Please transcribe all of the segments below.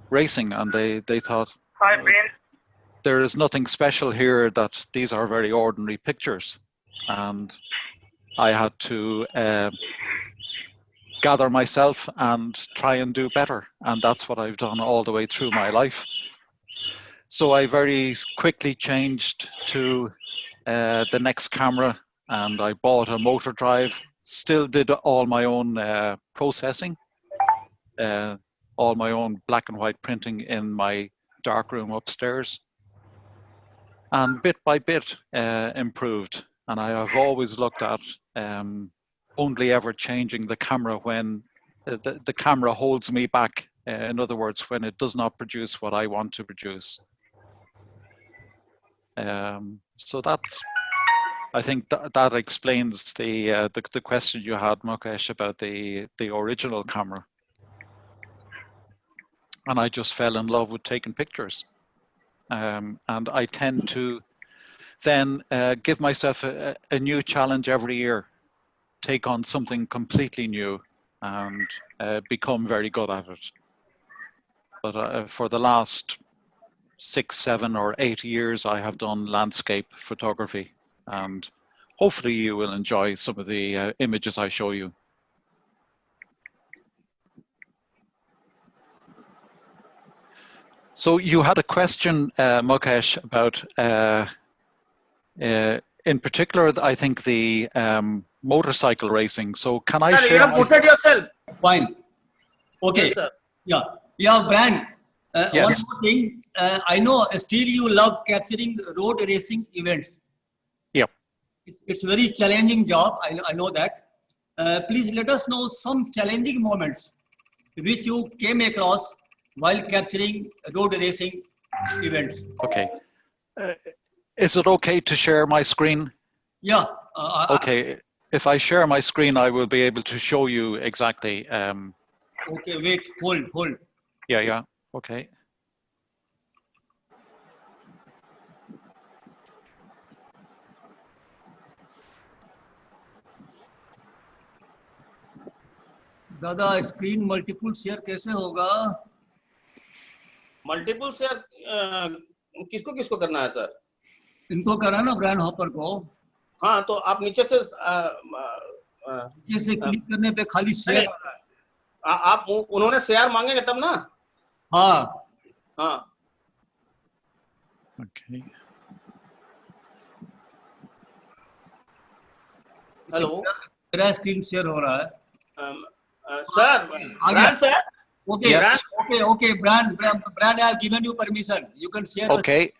racing, and they thought, Hi, Ben. there is nothing special here, that these are very ordinary pictures. And I had to gather myself and try and do better. And that's what I've done all the way through my life. So I very quickly changed to the next camera, and I bought a motor drive, still did all my own processing, all my own black and white printing in my darkroom upstairs. And bit by bit improved. And I have always looked at only ever changing the camera when the camera holds me back. In other words, when it does not produce what I want to produce. So that's, I think that explains the question you had, Mukesh, about the original camera. And I just fell in love with taking pictures. And I tend to then give myself a new challenge every year, take on something completely new, and become very good at it. But for the last 6, 7, or 8 years, I have done landscape photography, and hopefully you will enjoy some of the images I show you. So you had a question, Mukesh, about, in particular, I think the motorcycle racing. So can I share? You have muted yourself. Fine. Okay. Yes, Yeah, Brian. Yes. One more thing. I know still you love capturing road racing events. Yep. It's a very challenging job. I know that. Please let us know some challenging moments which you came across while capturing road racing events. Okay. Is it okay to share my screen? Yeah. Okay. If I share my screen, I will be able to show you exactly. Okay, wait, hold. Yeah. Okay. दादा screen multiple share कैसे होगा? Multiple share किसको किसको करना है sir? इनको करा ना ब्रांड हॉपर को. हाँ, तो आप नीचे से क्लिक करने पे खाली शेयर आ रहा है. आप उन्होंने शेयर मांगेंगे तब ना? हाँ. Okay. हेलो. मेरा स्क्रीन शेयर हो रहा है. Sir, brand, sir. Okay, yes. Okay. Brand, I have given you permission. You can share. Okay.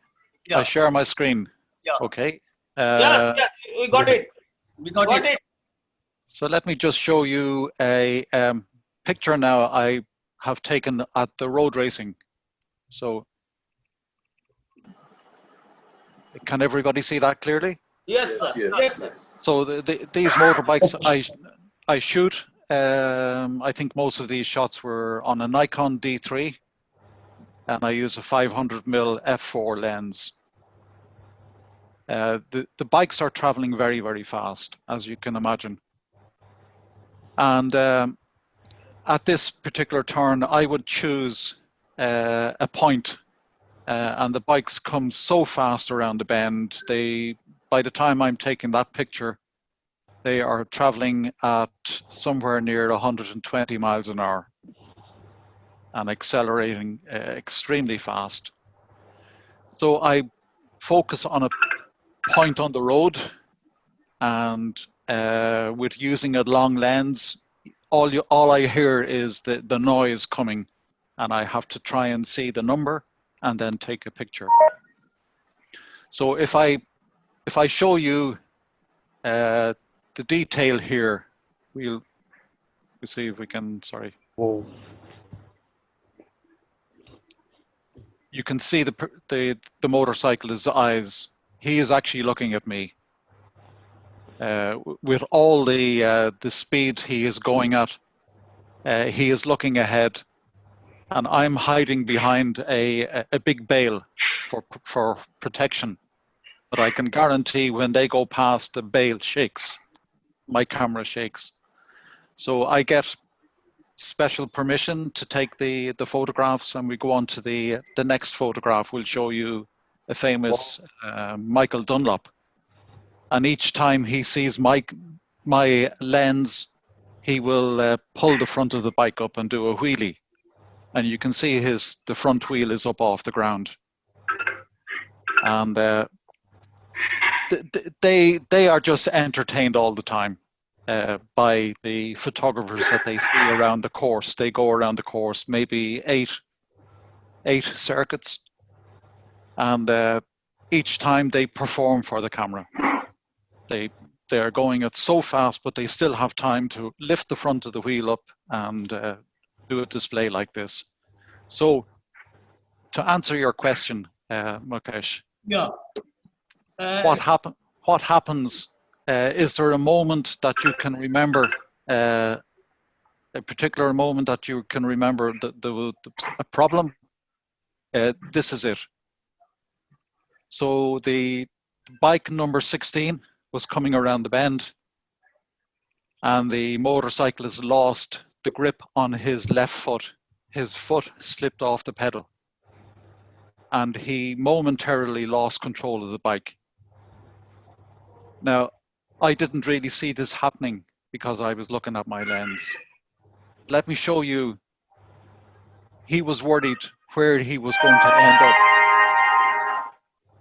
Yeah. I share my screen. Yeah. Okay. Yes, we got it. We got it. So let me just show you a picture now I have taken at the road racing. So can everybody see that clearly? Yes, sir. Yes. So these motorbikes I shoot. I think most of these shots were on a Nikon D3, and I use a 500mm f4 lens. The bikes are traveling very, very fast, as you can imagine. And at this particular turn, I would choose a point, and the bikes come so fast around the bend. By the time I'm taking that picture, they are traveling at somewhere near 120 miles an hour and accelerating extremely fast. So I focus on a point on the road, and with using a long lens, all I hear is the noise coming, and I have to try and see the number and then take a picture. So if I show you the detail here, we'll see if we can, sorry. Whoa. You can see the motorcyclist's eyes. He is actually looking at me. With all the speed he is going at, he is looking ahead, and I'm hiding behind a big bale for protection. But I can guarantee when they go past, the bale shakes. My camera shakes. So I get special permission to take the photographs, and we go on to the next photograph. We'll show you a famous Michael Dunlop. And each time he sees my lens, he will pull the front of the bike up and do a wheelie. And you can see the front wheel is up off the ground. And they are just entertained all the time by the photographers that they see around the course. They go around the course, maybe eight circuits. And each time they perform for the camera. They are going at so fast, but they still have time to lift the front of the wheel up and do a display like this. So, to answer your question, Mukesh, Yeah. what happens? Is there a moment that you can remember? A particular moment that you can remember a problem? This is it. So the bike number 16 was coming around the bend, and the motorcyclist lost the grip on his left foot. His foot slipped off the pedal, and he momentarily lost control of the bike. Now, I didn't really see this happening because I was looking at my lens. Let me show you. He was worried where he was going to end up.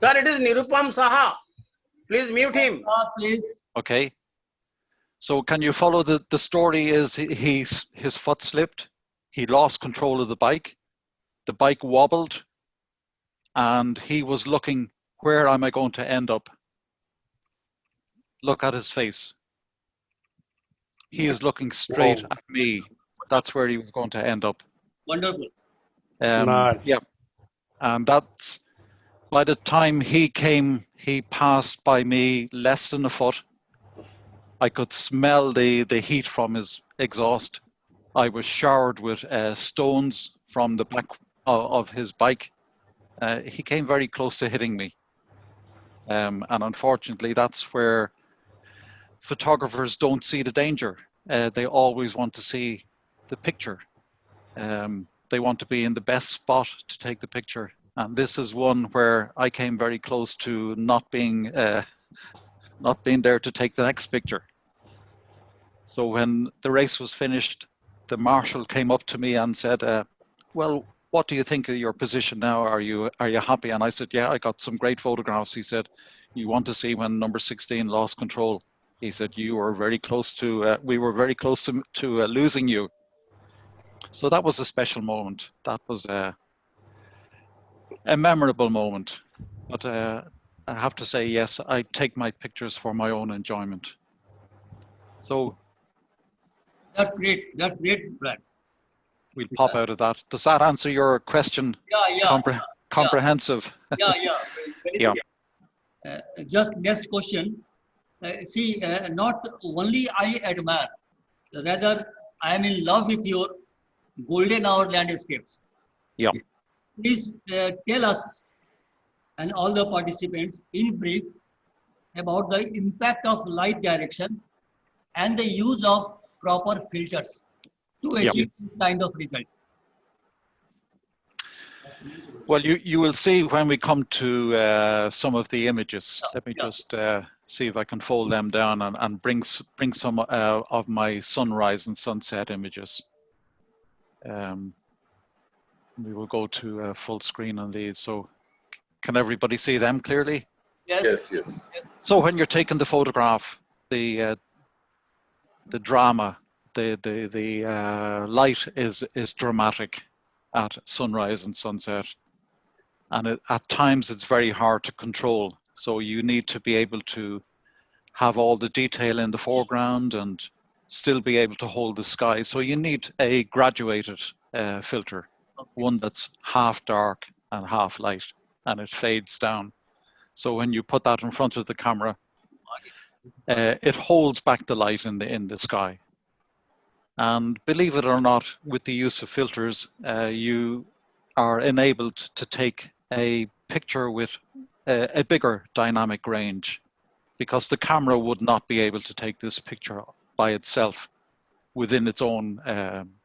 Sir, it is Nirupam Saha. Please mute him. Please. Okay. So can you follow the story? Is his foot slipped, he lost control of the bike wobbled, and he was looking, where am I going to end up? Look at his face. He is looking straight at me. That's where he was going to end up. Wonderful. Yeah. And that's, by the time he came, he passed by me less than a foot. I could smell the heat from his exhaust. I was showered with stones from the back of his bike. He came very close to hitting me. And unfortunately, that's where photographers don't see the danger. They always want to see the picture. They want to be in the best spot to take the picture. And this is one where I came very close to not being there to take the next picture. So when the race was finished, the marshal came up to me and said, well, what do you think of your position now? Are you happy? And I said, yeah, I got some great photographs. He said, you want to see when number 16 lost control? He said, you were very close to, we were very close to losing you. So that was a special moment. That was a memorable moment. But I have to say, yes, I take my pictures for my own enjoyment. So that's great. That's great, Brad. We'll pop out of that. Does that answer your question? Yeah. Comprehensive. Yeah. Very Yeah. Just next question. Not only I admire, rather I am in love with your golden hour landscapes. Yeah. Please tell us and all the participants in brief about the impact of light direction and the use of proper filters to achieve this kind of result. Well, you will see when we come to some of the images. Let me just see if I can fold them down and bring some of my sunrise and sunset images. We will go to full screen on these. So can everybody see them clearly? Yes. So when you're taking the photograph, the drama, the light is dramatic at sunrise and sunset, and at times it's very hard to control. So you need to be able to have all the detail in the foreground and still be able to hold the sky. So you need a graduated filter, one that's half dark and half light, and it fades down. So when you put that in front of the camera, it holds back the light in the sky. And believe it or not, with the use of filters, you are enabled to take a picture with a bigger dynamic range, because the camera would not be able to take this picture by itself. within its own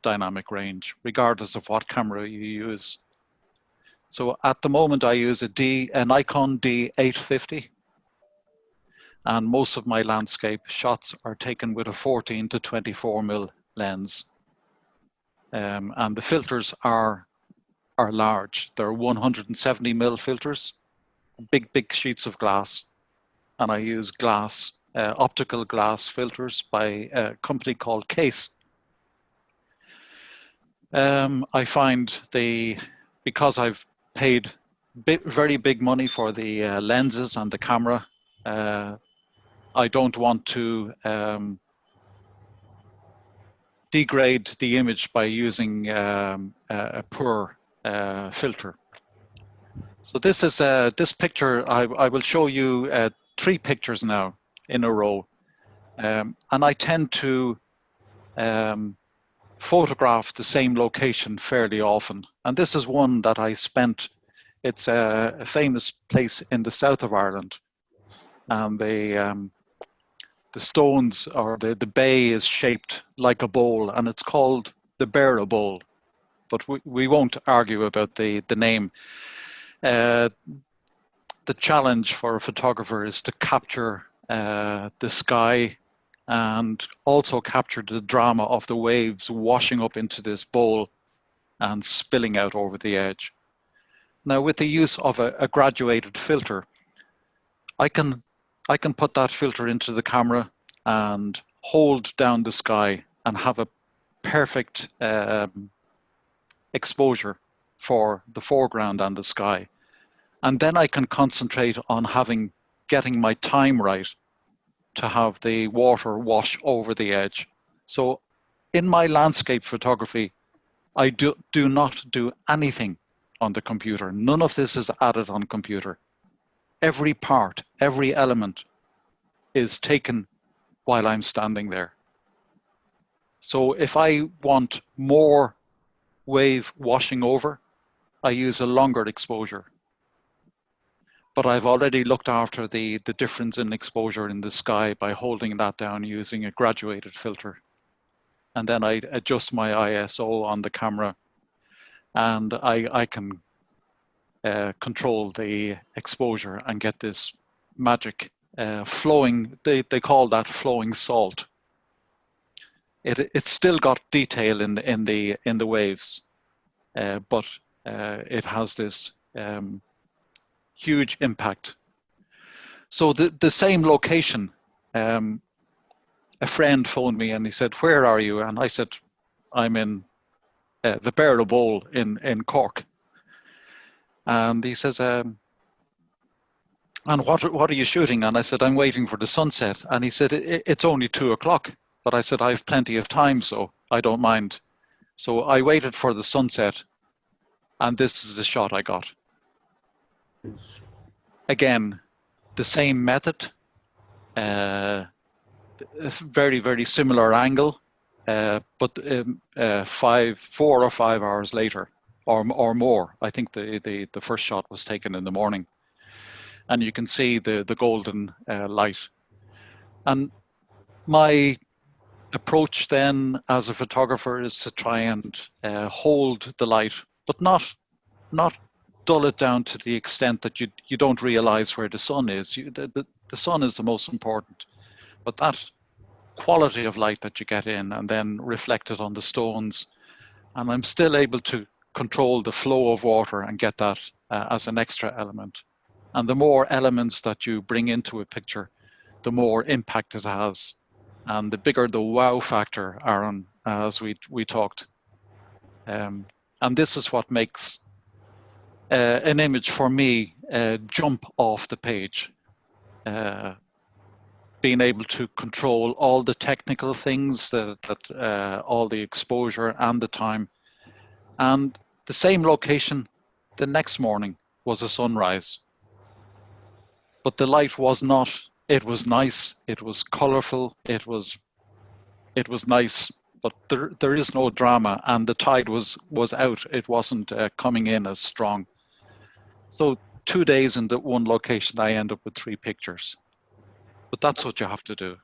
dynamic range, regardless of what camera you use. So at the moment I use a Nikon D850, and most of my landscape shots are taken with a 14 to 24mm lens. And the filters are large. They're 170mm filters, big sheets of glass. And I use glass, optical glass filters by a company called Case. I find because I've paid very big money for the lenses and the camera, I don't want to degrade the image by using a poor filter. So this is this picture. I will show you 3 pictures now in a row, and I tend to photograph the same location fairly often. And this is one that I spent. It's a famous place in the south of Ireland, and the stones, or the bay, is shaped like a bowl, and it's called the Beara Bowl. But we won't argue about the name. The challenge for a photographer is to capture the sky and also capture the drama of the waves washing up into this bowl and spilling out over the edge. Now, with the use of a graduated filter, I can put that filter into the camera and hold down the sky and have a perfect exposure for the foreground and the sky. And then I can concentrate on getting my time right to have the water wash over the edge. So in my landscape photography, I do not do anything on the computer. None of this is added on computer. Every part, every element is taken while I'm standing there. So if I want more wave washing over, I use a longer exposure. But I've already looked after the difference in exposure in the sky by holding that down using a graduated filter. And then I adjust my ISO on the camera, and I can control the exposure and get this magic flowing. They call that flowing salt. It's still got detail in the waves, but it has this huge impact. So the same location, a friend phoned me and he said, "Where are you?" And I said, "I'm in the Beara Bowl in Cork." And he says, "And what are you shooting?" And I said, "I'm waiting for the sunset." And he said, "It's only 2 o'clock." But I said, "I've plenty of time, so I don't mind." So I waited for the sunset, and this is the shot I got. Again, the same method, a very, very similar angle, but 4 or 5 hours later, or more. I think the first shot was taken in the morning, and you can see the golden light. And my approach then as a photographer is to try and hold the light, but not dull it down to the extent that you don't realize where the sun is. The sun is the most important, but that quality of light that you get in and then reflected on the stones, and I'm still able to control the flow of water and get that as an extra element. And the more elements that you bring into a picture, the more impact it has, and the bigger the wow factor, Aaron, as we talked. And this is what makes an image for me jump off the page. Being able to control all the technical things, all the exposure and the time. And the same location the next morning was a sunrise. But the light was not, it was nice, it was colorful, it was nice, but there is no drama, and the tide was out. It wasn't coming in as strong. So 2 days in the one location, I end up with 3 pictures. But that's what you have to do.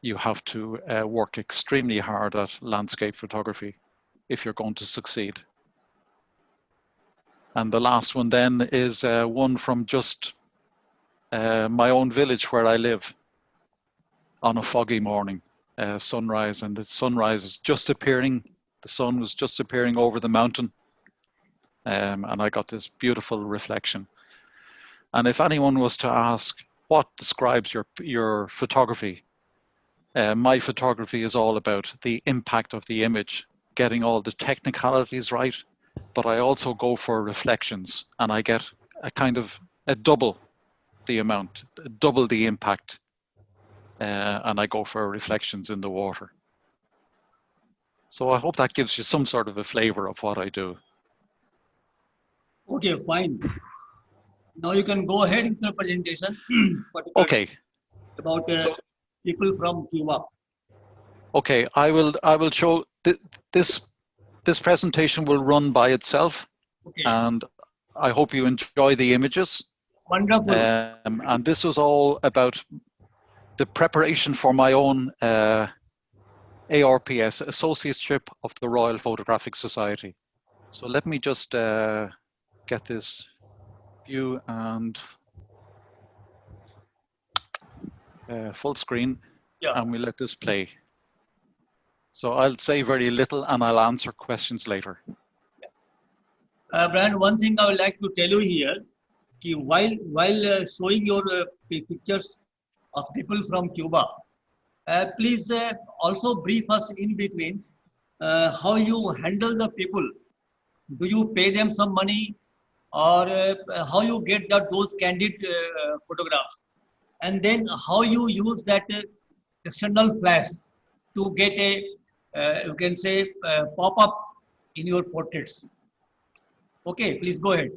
you have to work extremely hard at landscape photography if you're going to succeed. And the last one then is one from just my own village where I live on a foggy morning, sunrise, and the sunrise is just appearing. The sun was just appearing over the mountain, and I got this beautiful reflection. And if anyone was to ask what describes your photography, my photography is all about the impact of the image, getting all the technicalities right, but I also go for reflections, and I get a double the amount, double the impact, and I go for reflections in the water. So I hope that gives you some sort of a flavor of what I do. Okay, fine. Now you can go ahead with your presentation. Okay. About people from Cuba. Okay, I will show this presentation will run by itself, Okay. and I hope you enjoy the images. Wonderful. And this was all about the preparation for my own ARPS, Associateship of the Royal Photographic Society. So let me just get this view and full screen, Yeah. and we let this play. So I'll say very little and I'll answer questions later. Brian, one thing I would like to tell you here, while showing your pictures of people from Cuba, please also brief us in between how you handle the people. Do you pay them some money, or how you get those candid photographs, and then how you use that external flash to get a you can say pop up in your portraits. Okay, please go ahead.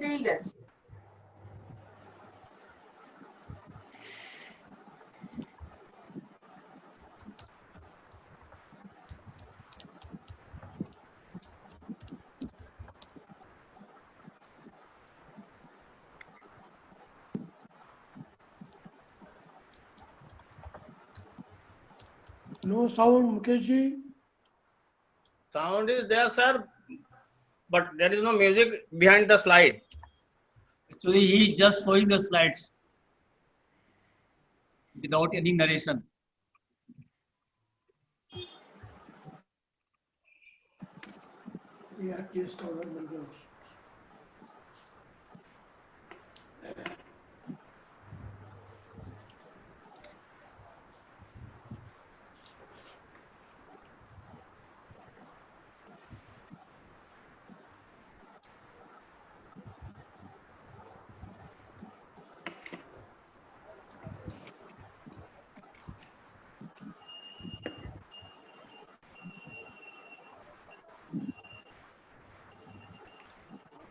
দিয়েই গেছে। No sound, Mukesh ji. Sound is there, sir, but there is no music behind the slide. Actually, he is just showing the slides without any narration. ये artist cover मिल गया उसको।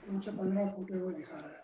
उनसे 15 फुटे हुए दिखा रहा है।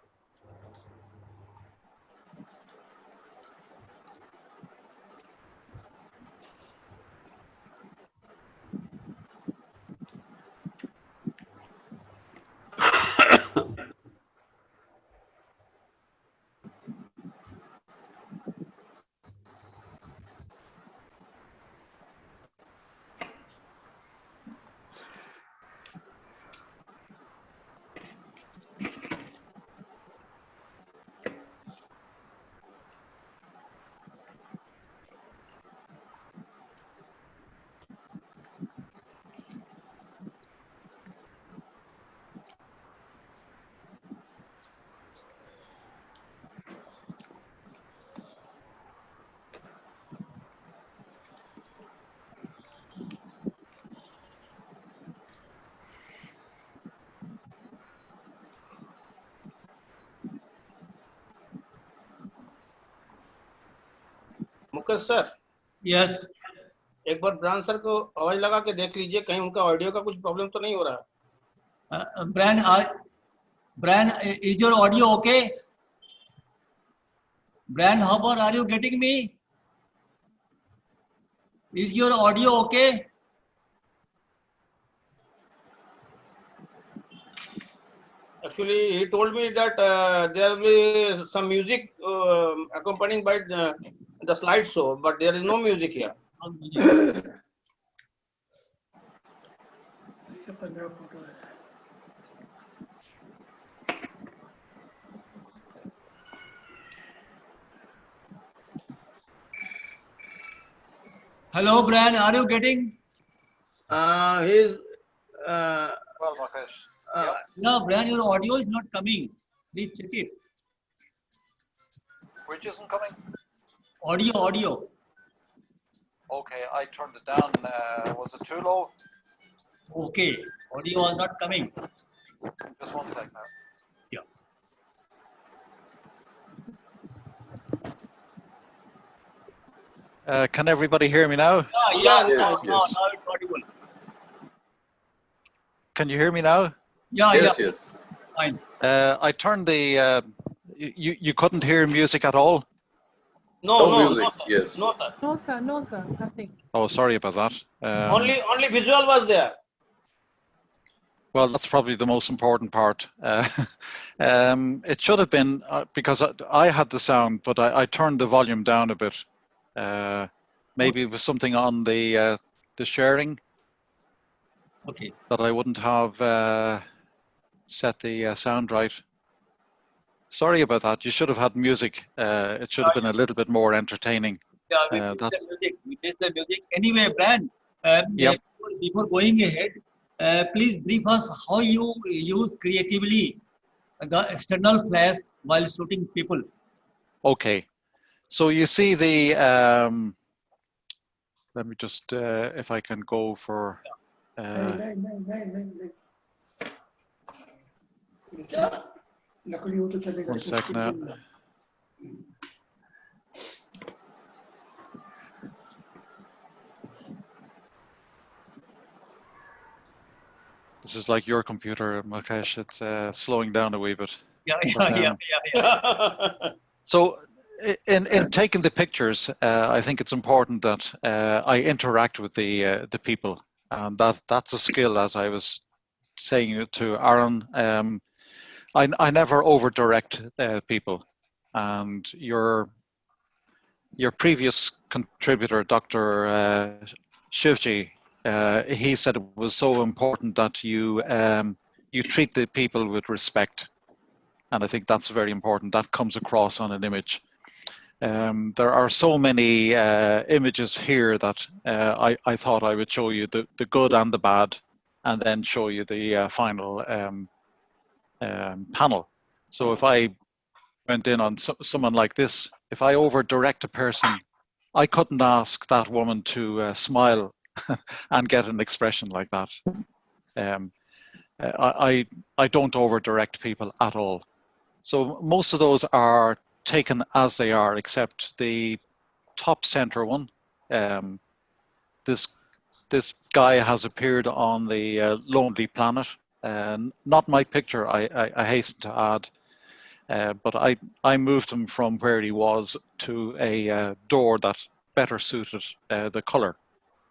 Mukesh sir, Yes. एक बार ब्रांड सर को आवाज लगा के देख लीजिए, कहीं उनका ऑडियो का कुछ प्रॉब्लम तो नहीं हो रहा। Brian, is your audio okay? Brian Hopper, are you getting me? Is your audio okay? Actually, he told me that there will be some music accompanying by the slideshow, but there is no music here. ये 15 photo है। Hello, Brian, are you getting? His Well, Mukesh. No, Brian, your audio is not coming. Please check it. Which isn't coming? Audio. Okay, I turned it down. Was it too low? Okay, audio was not coming. Just one sec now. Yeah. Can everybody hear me now? Yeah, Yes, now yes. it's audible. Can you hear me now? Yeah, Yes. fine. I turned the. You couldn't hear music at all? No music, sir. yes. No, sir. No sir, nothing. Oh, sorry about that. Only visual was there. Well, that's probably the most important part. It should have been because I had the sound, but I turned the volume down a bit. Maybe it was something on the sharing Okay. that I wouldn't have set the sound right. Sorry about that. You should have had music. It should have been a little bit more entertaining. Yeah, we Uh, missed that- the music. We missed the music. Anyway, Brian, Yep. before going ahead, please brief us how you use creatively the external flash while shooting people. Okay. So you see the, let me just, if I can go for, नहीं लकड़ी हो तो चलेगा। 1 sec now. This is like your computer, Mukesh. It's slowing down a wee bit. Yeah, But, so in taking the pictures, I think it's important that I interact with the people, and that's a skill, as I was saying to Aaron. I never over direct people, and your previous contributor, Dr. Shivji, he said it was so important that you treat the people with respect, and I think that's very important. That comes across on an image. There are so many images here that I thought I would show you the good and the bad, and then show you the final panel. So if I went in on someone like this, if I over direct a person, I couldn't ask that woman to smile and get an expression like that. Um, I don't over direct people at all. So most of those are taken as they are, except the top center one. This guy has appeared on the Lonely Planet. Not my picture, I hasten to add. But I moved him from where he was to a door that better suited the color.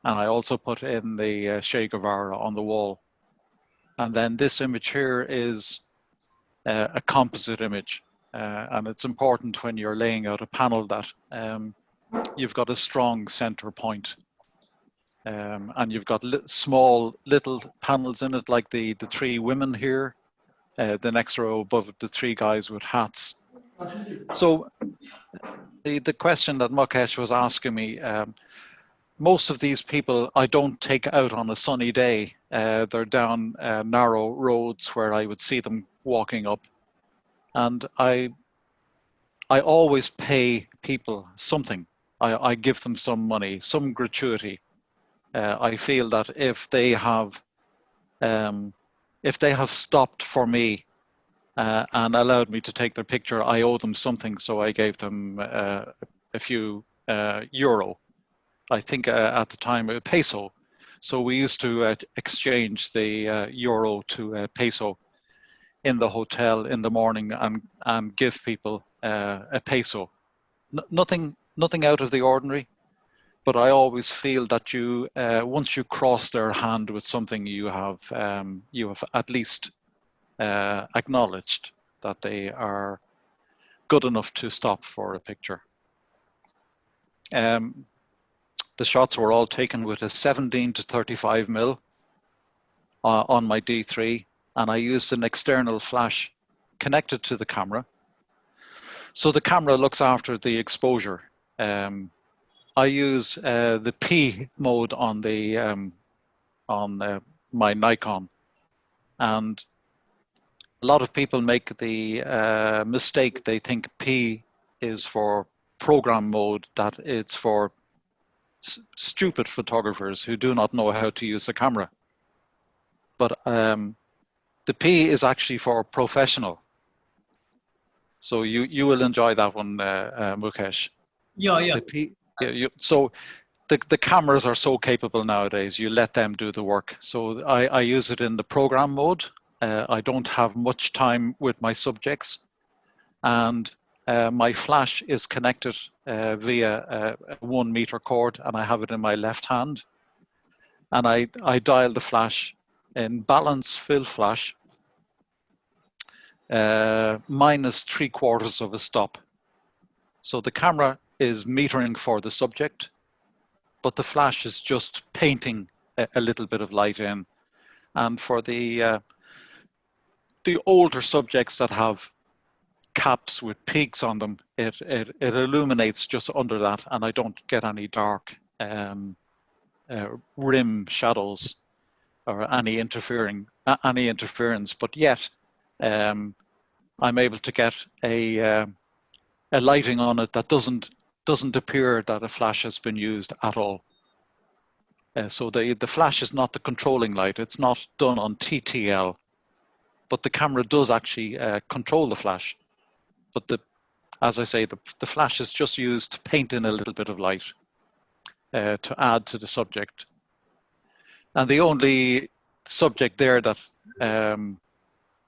And I also put in the Che Guevara on the wall. And then this image here is a composite image. And it's important when you're laying out a panel that you've got a strong center point. And you've got small little panels in it, like the three women here, the next row above the three guys with hats. So the question that Mukesh was asking me, most of these people I don't take out on a sunny day. They're down narrow roads where I would see them walking up. And I always pay people something. I give them some money, some gratuity. I feel that if they have stopped for me and allowed me to take their picture, I owe them something. So I gave them a few euro. I think at the time a peso. So we used to exchange the euro to peso in the hotel in the morning and give people a peso. Nothing out of the ordinary. But I always feel that you, once you cross their hand with something, you have at least acknowledged that they are good enough to stop for a picture. The shots were all taken with a 17 to 35 mil on my D3, and I used an external flash connected to the camera. So the camera looks after the exposure. I use the P mode on the my Nikon, and a lot of people make the mistake. They think P is for program mode, that it's for stupid photographers who do not know how to use the camera. But the P is actually for professional. So you will enjoy that one, Mukesh. Yeah. The P, so the cameras are so capable nowadays, you let them do the work. So I use it in the program mode. I don't have much time with my subjects, and my flash is connected via a 1 meter cord, and I have it in my left hand. And I dial the flash in balance fill flash, minus 3/4 of a stop. So the camera is metering for the subject, but the flash is just painting a little bit of light in. And for the older subjects that have caps with peaks on them, it illuminates just under that, and I don't get any dark rim shadows or any interference. But yet, I'm able to get a lighting on it that doesn't appear that a flash has been used at all. So the flash is not the controlling light. It's not done on TTL, but the camera does actually control the flash. But as I say, the flash is just used to paint in a little bit of light to add to the subject. And the only subject there that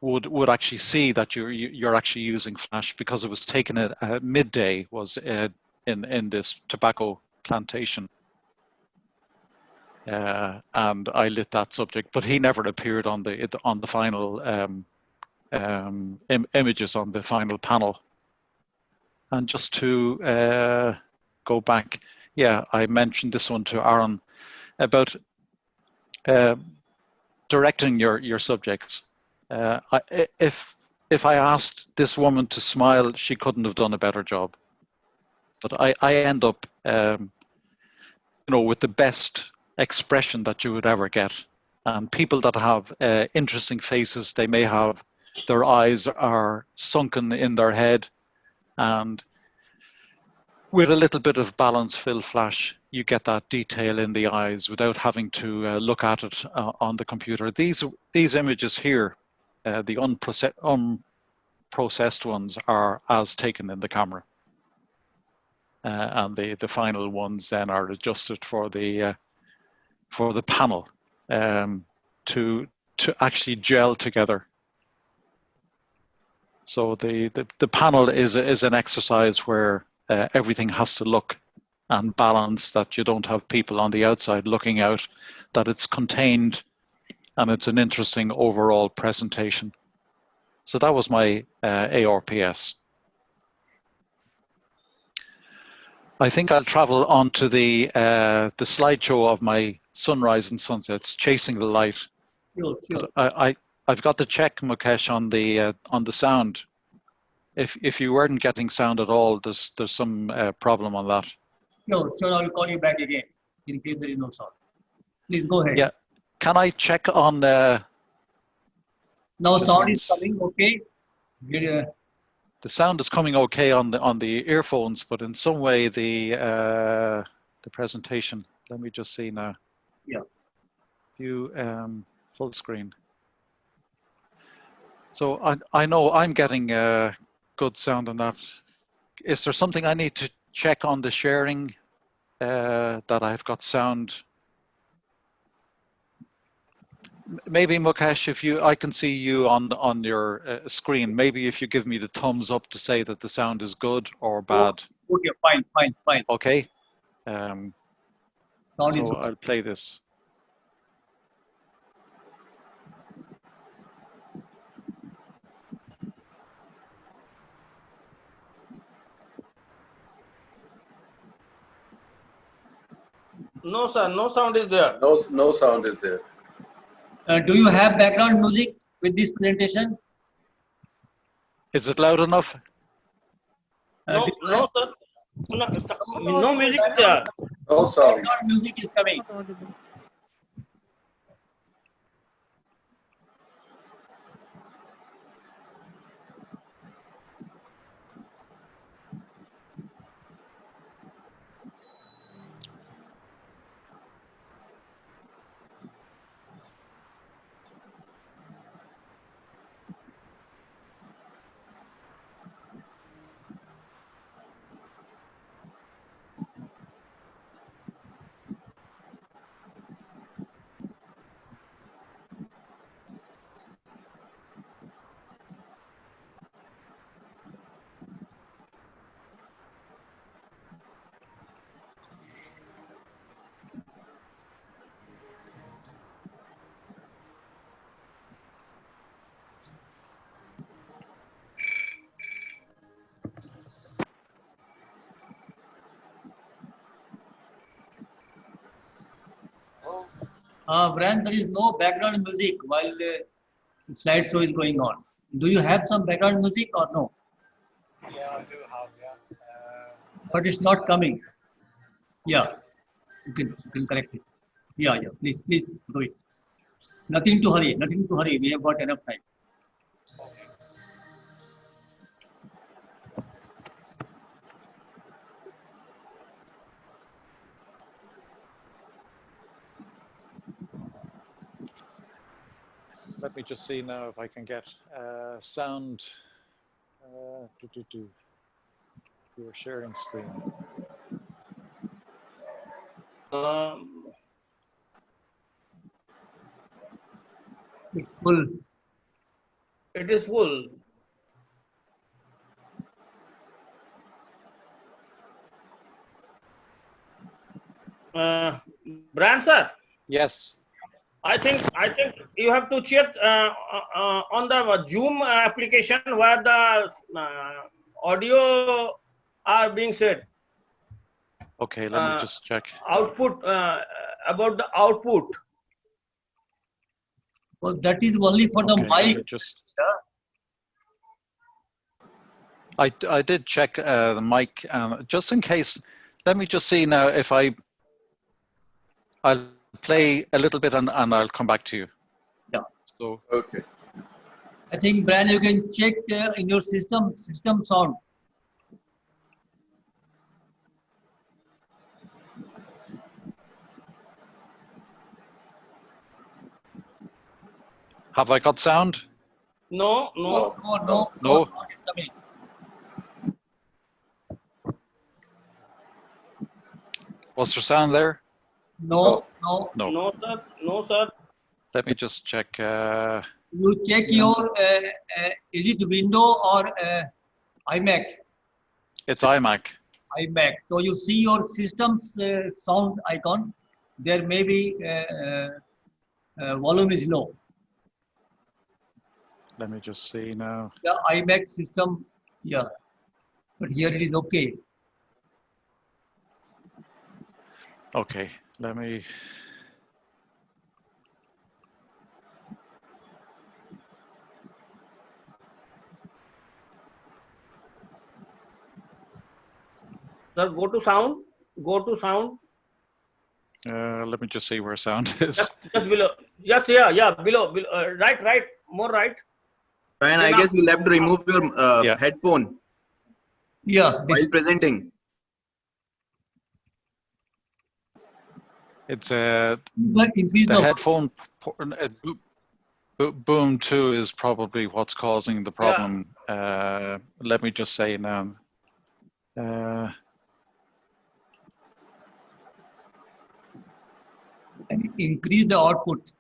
would actually see that you're actually using flash, because it was taken at midday, was in this tobacco plantation. And I lit that subject, but he never appeared on the final images on the final panel. And just to go back, yeah, I mentioned this one to Aaron about directing your subjects. If I asked this woman to smile, she couldn't have done a better job. But I end up, with the best expression that you would ever get. And people that have interesting faces, they may have, their eyes are sunken in their head, and with a little bit of balance fill flash, you get that detail in the eyes without having to look at it on the computer. These images here, the unprocessed ones, are as taken in the camera. And the final ones then are adjusted for the panel to actually gel together. So the panel is an exercise where everything has to look and balance, that you don't have people on the outside looking out, that it's contained, and it's an interesting overall presentation. So that was my ARPS. I think I'll travel on to the slideshow of my sunrise and sunsets, chasing the light. Sure. I've got to check, Mukesh, on the sound. If you weren't getting sound at all, there's some problem on that. No, sure, I'll call you back again in case there is no sound. Please go ahead. Yeah. Can I check on now sound one. is coming, okay? The sound is coming okay on the earphones, but in some way the presentation. Let me just see now. Yeah. View full screen. So I know I'm getting good sound on that. Is there something I need to check on the sharing that I've got sound? Maybe, Mukesh, I can see you on your screen. Maybe if you give me the thumbs up to say that the sound is good or bad. Okay, fine. Okay. Sound is So good. I'll play this. No, sir, no sound is there. No sound is there. Do you have background music with this presentation? Is it loud enough? No, do you no, have- sir. No music is there. No sound. Background music is coming. Brian, there is no background music while the slideshow is going on. Do you have some background music or no? Yeah, I do have, yeah. But it's not coming. Yeah, you can correct it. Yeah, please do it. Nothing to hurry. We have got enough time. Let me just see now if I can get sound. Your sharing screen. Full. It is full. Brian sir, Yes. I think you have to check on the Zoom application where the audio are being said. Okay, let me just check. Output about the output. Well, that is only for the Okay, let mic. me just. I did check the mic, just in case. Let me just see now if I'll play a little bit and I'll come back to you. Yeah. So Okay. I think, Brian, you can check in your system sound. have I got sound? No. No. No. Sound is coming. Was there sound there? No. No sir. Let me just check. You check your, is it window or iMac? It's iMac. iMac. So you see your system's sound icon. There may be volume is low. Let me just see now. The iMac system, yeah. But here it is okay. Okay, let me. Sir, go to sound. Let me just see where sound is. Just below. Yes, yeah, below. Right, more right. Brian, I guess you'll have to remove your Yeah. headphone Yeah. while presenting. It's Increase the the headphone boom 2 is probably what's causing the problem. Let me just say now. and increase the output.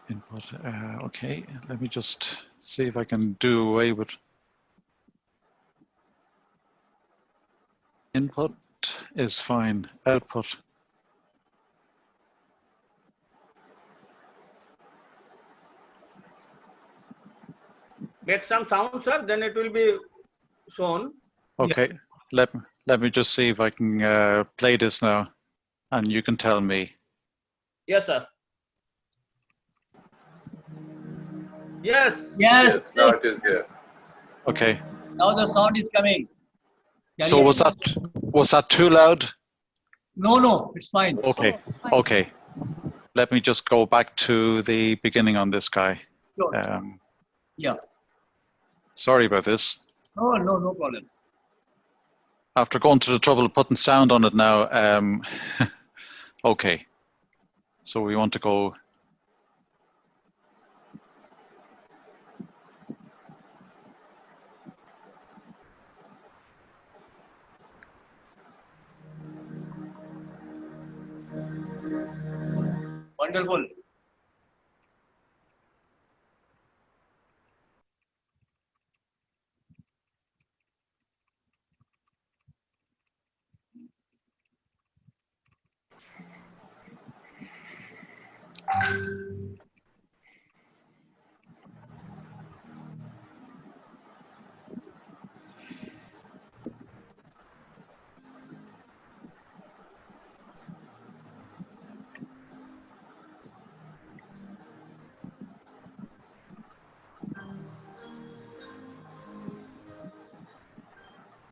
Input. Okay, let me just see if I can do away with input is fine. Output. Get some sound, sir. Then it will be shown. Okay, let me just see if I can play this now, and you can tell me. Yes, sir. Yes. Yes. Now it is there. Okay. Now the sound is coming. Can So you- was that too loud? No, it's fine. Okay. Let me just go back to the beginning on this guy. Sure. Yeah. Sorry about this. No problem. After going to the trouble of putting sound on it now, okay. So we want to go. Wonderful.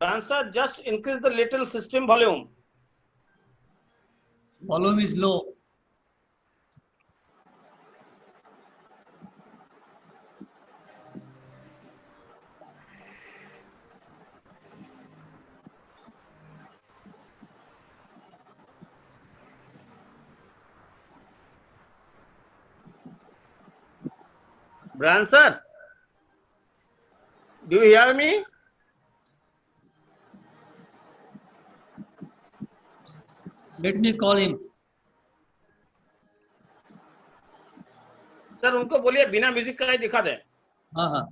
Answer, just increase the little system volume. Volume is low. Brian, sir. Do you hear me? Let me call him. Sir उनको बोलिए बिना music का ही दिखा दें, हाँ हाँ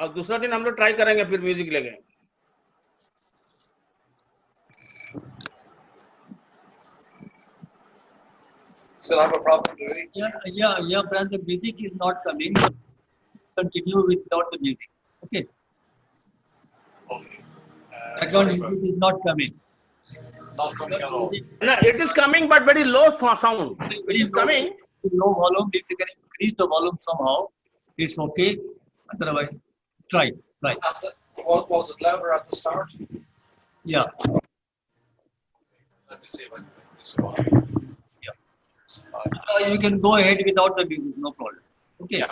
और दूसरा दिन हम लोग ट्राई करेंगे फिर म्यूजिक लेके। Still have a problem doing it? yeah, Brand, the music is not coming. Continue without the music. Okay. Background music is not coming. Not coming at all. No, it is coming but very low sound. It Very is coming. low volume. If you can increase the volume somehow, it's okay. Otherwise, try. Was it louder at the start? Yeah. Let me see if I can make this one. Yeah. You can go ahead without the music, no problem. Okay.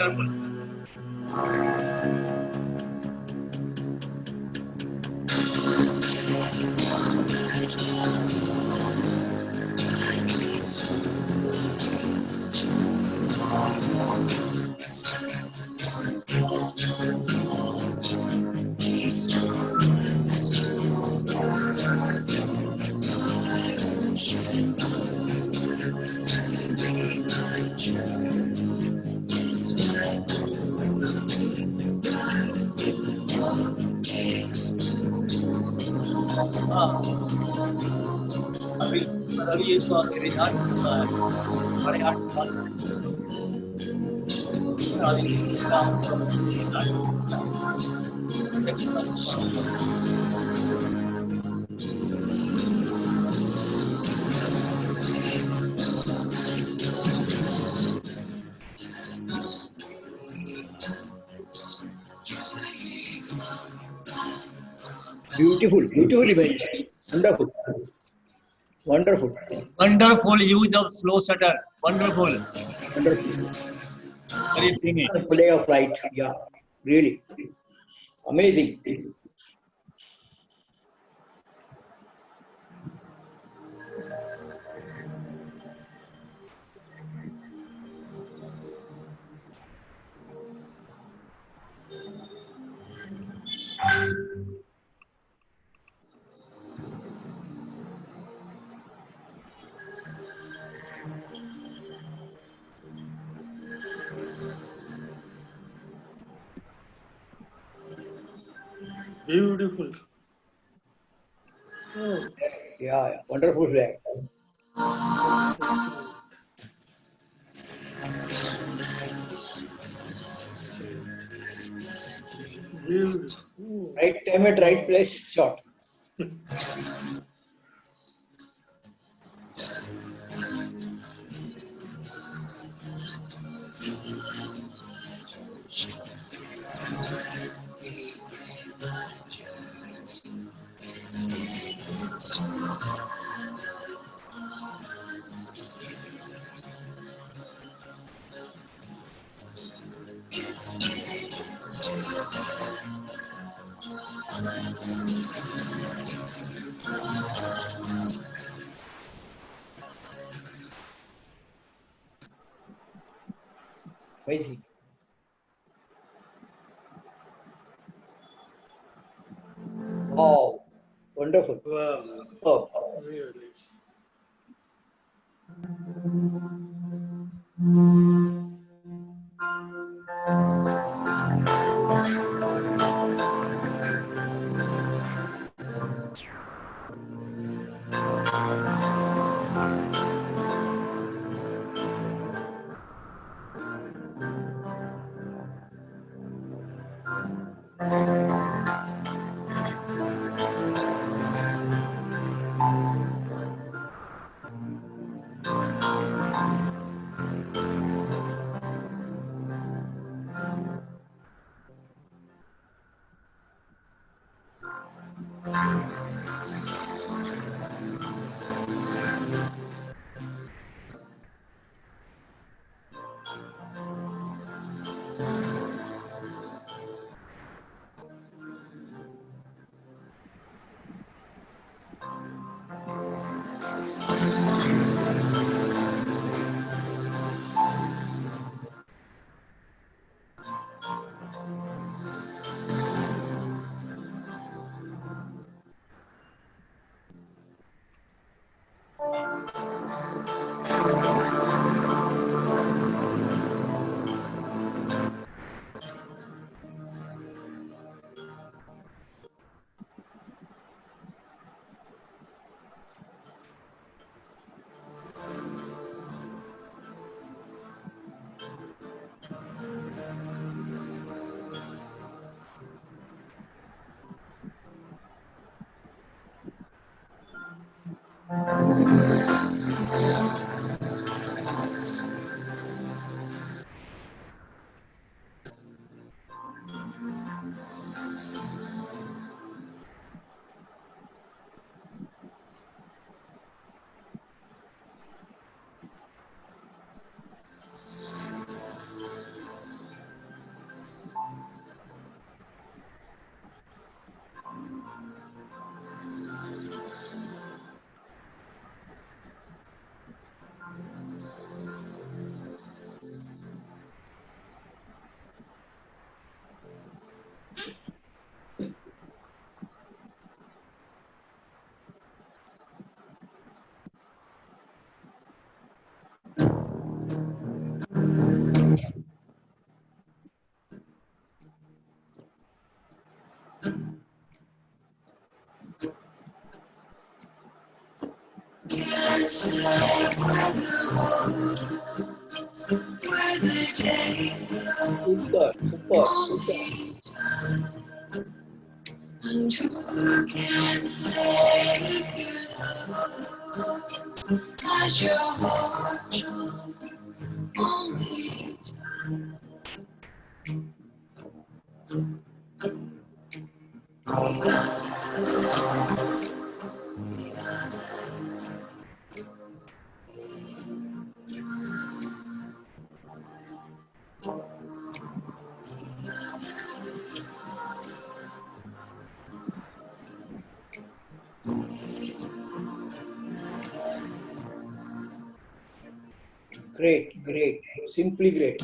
Wonderful. अभी अभी ये तो result बड़े आठ साल Beautiful, beautiful events. Wonderful. Wonderful. Wonderful use of slow shutter. Wonderful. Wonderful. Very finish. Play of light. Yeah. Really. Amazing. Beautiful. Oh, Yeah, yeah. Wonderful flag. beautiful. Oh, Right time at right place shot. Amazing. Wow. Wonderful. wow. Oh. Really. Super, super, super. And who can say if you love as your heart chose only time? Great, great. Simply great.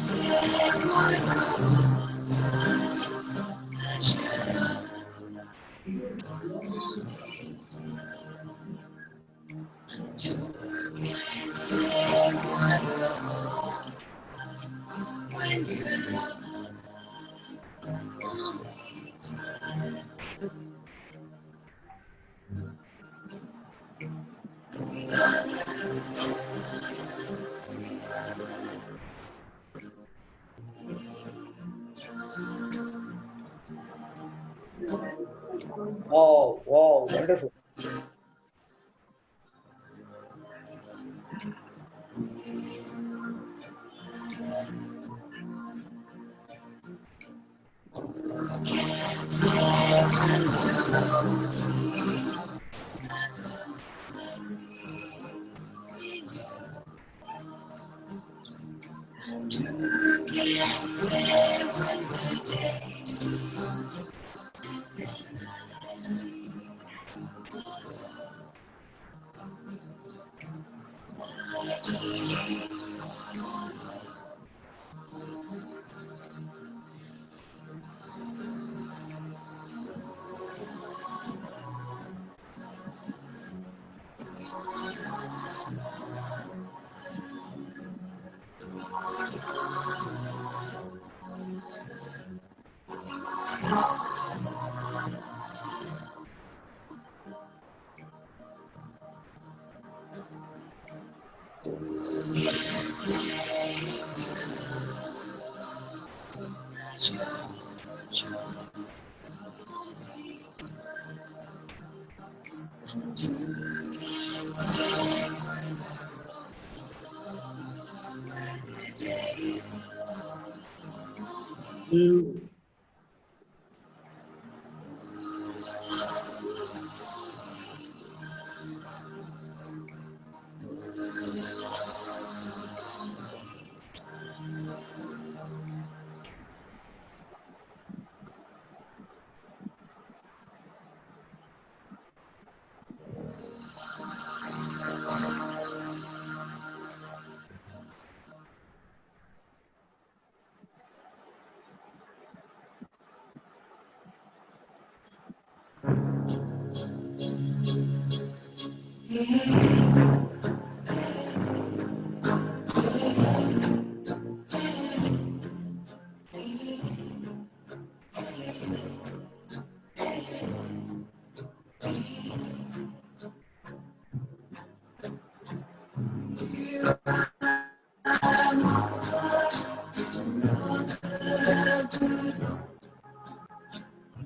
Wow, wow, wonderful. And who can say when the days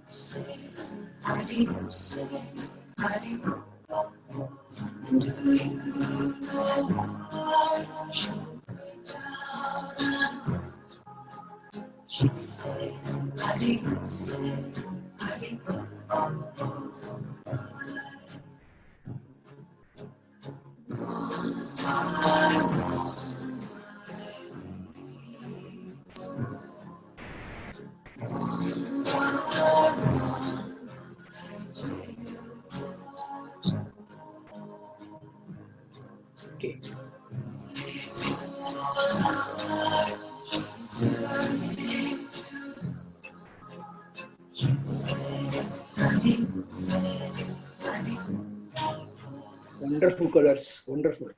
says, how do you say, how do you and do you know why she break down and she says, how do you say, how do you Okay. Wonderful colors, wonderful.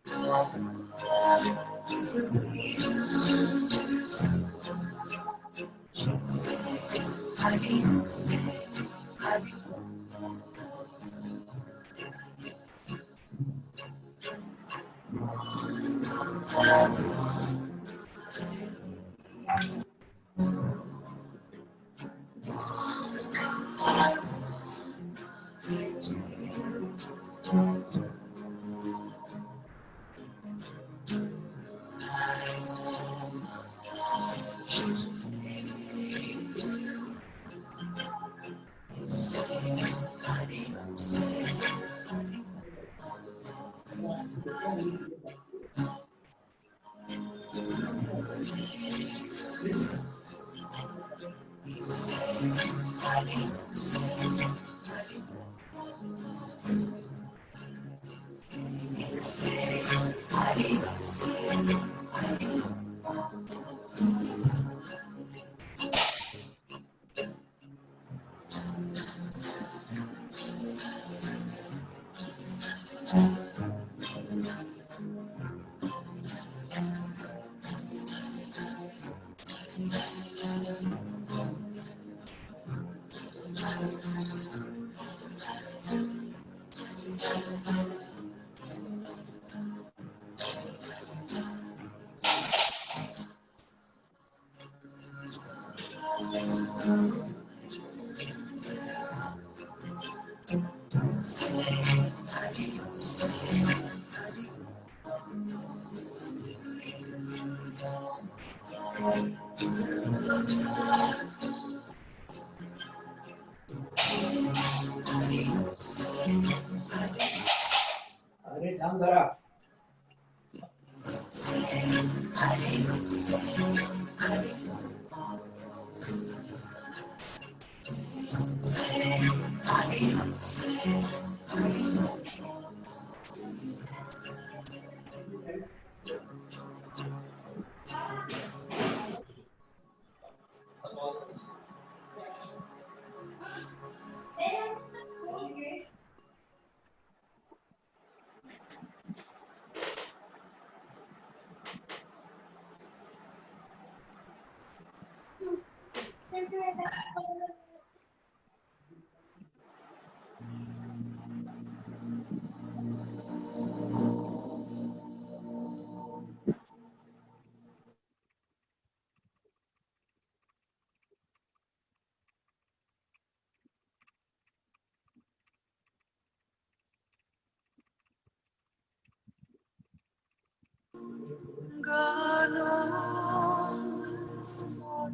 अरे थांब जरा. God knows what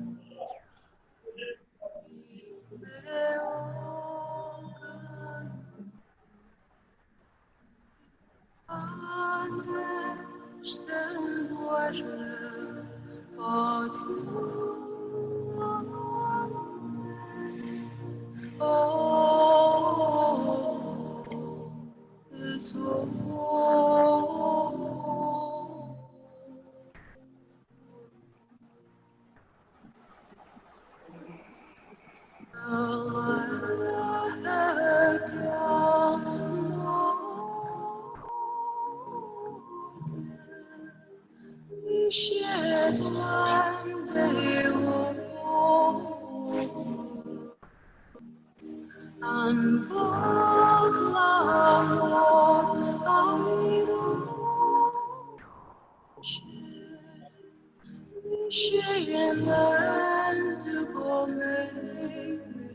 shed one day and both love and to go make me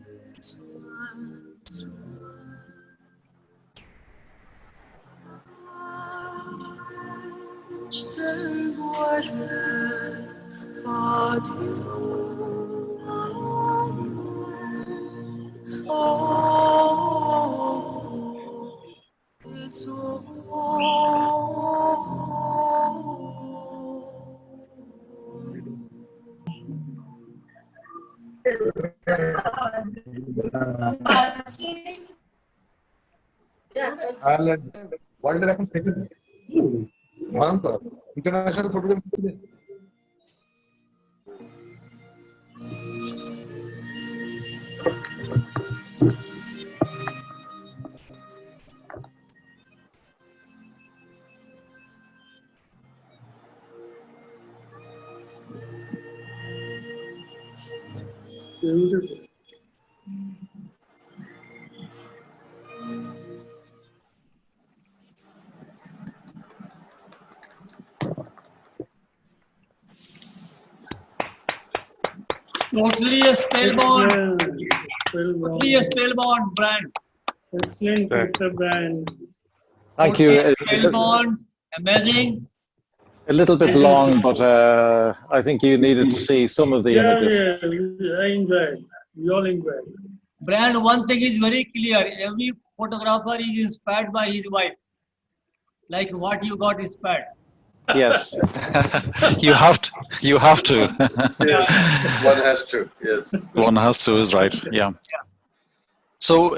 Ireland, world এখন second ভয়ঙ্কর international football Totally a spellbound. Excellent. Totally a spellbound brand. Excellent, Mr. Brand. Thank Totally you. spellbound. Amazing. A little bit long, but I think you needed to see some of the Yeah, images. yeah, I enjoyed. We all enjoyed. Brand, one thing is very clear. Every photographer is inspired by his wife. Like what you got inspired. Yes. You have to. You have to. Yes, one has to. Yes. One has to is right. Yeah. So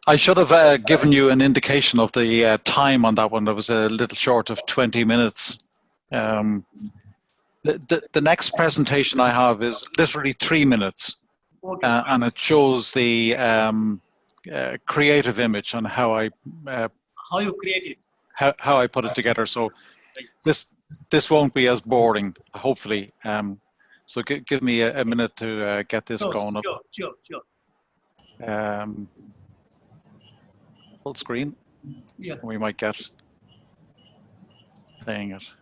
I should have given you an indication of the time on that one. That was a little short of 20 minutes. The next presentation I have is literally 3 minutes, and it shows the creative image and how I How you create it. how I put it together. So this won't be as boring, hopefully. So give me a minute to get this going up. Sure. Full screen. Yeah. We might get playing it.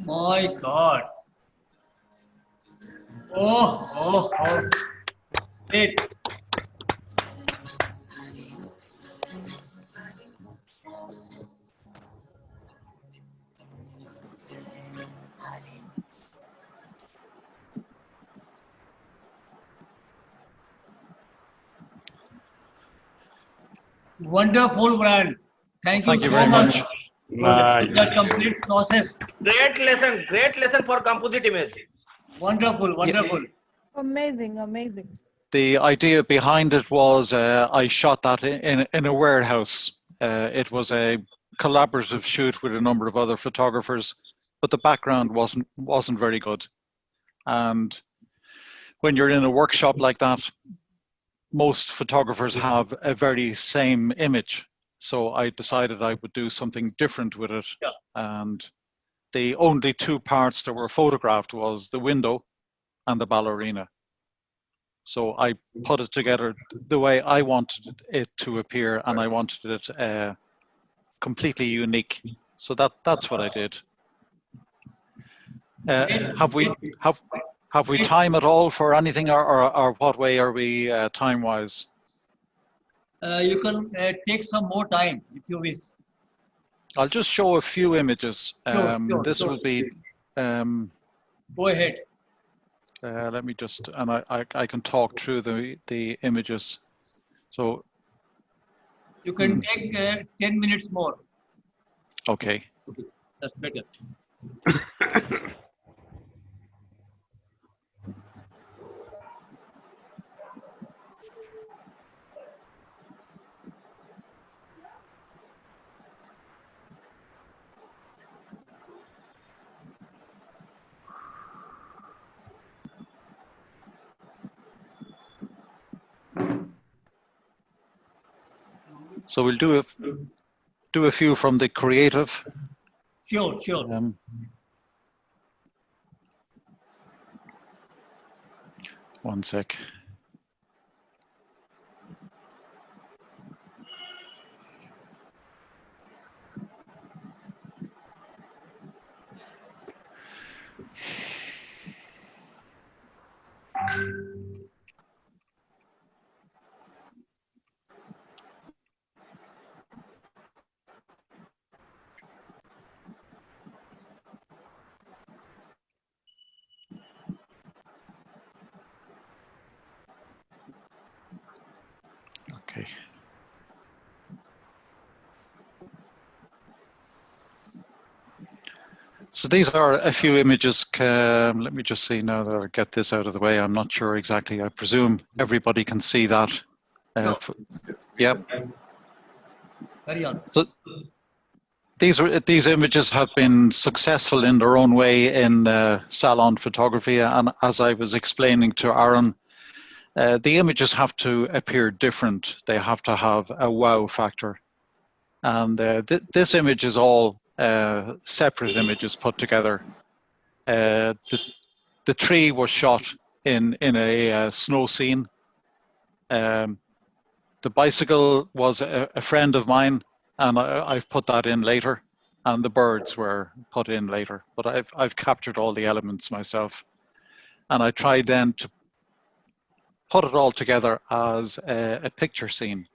My God. Oh. Great. Wonderful brand. Thank you you so very much. much. The complete process. Great lesson for composite image. Wonderful. Amazing. The idea behind it was I shot that in a warehouse It was a collaborative shoot with a number of other photographers, but the background wasn't very good. And when you're in a workshop like that, most photographers have a very same image. So I decided I would do something different with it. Yeah. And the only two parts that were photographed was the window and the ballerina. So I put it together the way I wanted it to appear, and I wanted it completely unique. So that's what I did. Have we time at all for anything, or what way are we time-wise? You can take some more time if you wish. I'll just show a few images. This Sure. will be. Go ahead. Let me just, and I can talk through the images. So You can take 10 minutes more. okay. That's better. So we'll do a few from the creative. Sure. One sec. Okay. So these are a few images. Let me just see now that I get this out of the way. I'm not sure exactly. I presume everybody can see that. Yep. Carry on. So these images have been successful in their own way in salon photography, and as I was explaining to Aaron, the images have to appear different. They have to have a wow factor. And this image is all separate images put together. The tree was shot in a snow scene. The bicycle was a friend of mine, and I've put that in later. And the birds were put in later. But I've captured all the elements myself. And I tried then to put it all together as a picture scene,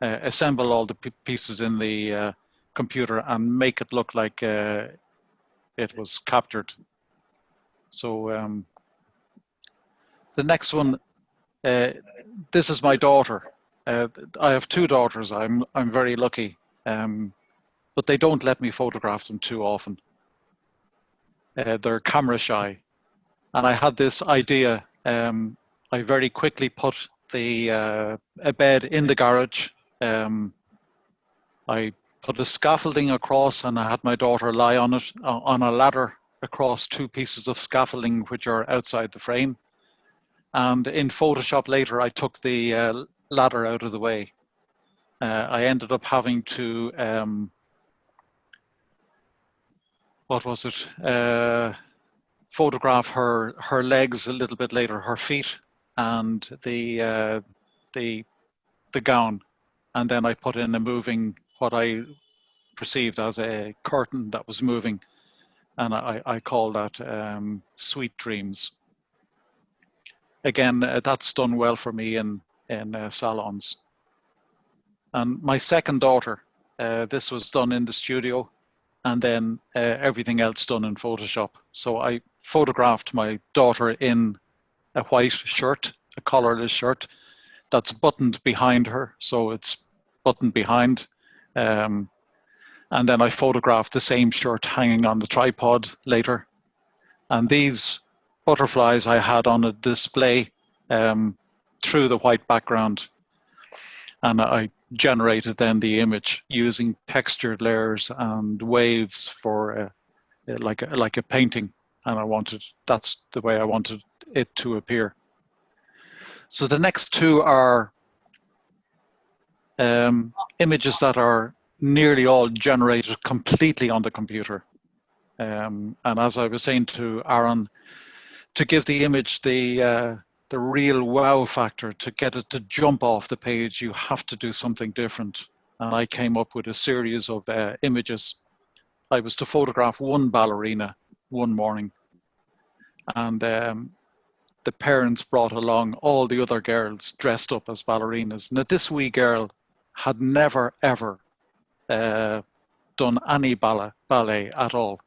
assemble all the pieces in the computer and make it look like it was captured. So the next one, this is my daughter. I have two daughters. I'm very lucky, but they don't let me photograph them too often. They're camera shy, and I had this idea. I very quickly put a bed in the garage. I put a scaffolding across, and I had my daughter lie on it on a ladder across two pieces of scaffolding which are outside the frame. And in Photoshop later, I took the ladder out of the way. I ended up having to, what was it? Photograph her legs a little bit later, her feet, and the gown, and then I put in a moving, what I perceived as a curtain that was moving, and I call that Sweet Dreams. Again, that's done well for me in salons. And my second daughter, this was done in the studio, and then everything else done in Photoshop. So I photographed my daughter in a white shirt, a collarless shirt that's buttoned behind her. So it's buttoned behind. And then I photographed the same shirt hanging on the tripod later. And these butterflies I had on a display through the white background. And I generated then the image using textured layers and waves for like a painting, and that's the way I wanted it to appear. So the next two are images that are nearly all generated completely on the computer. And as I was saying to Aaron, to give the image the real wow factor, to get it to jump off the page, you have to do something different. And I came up with a series of images. I was to photograph one ballerina one morning, and the parents brought along all the other girls dressed up as ballerinas. Now, this wee girl had never, ever done any ballet at all.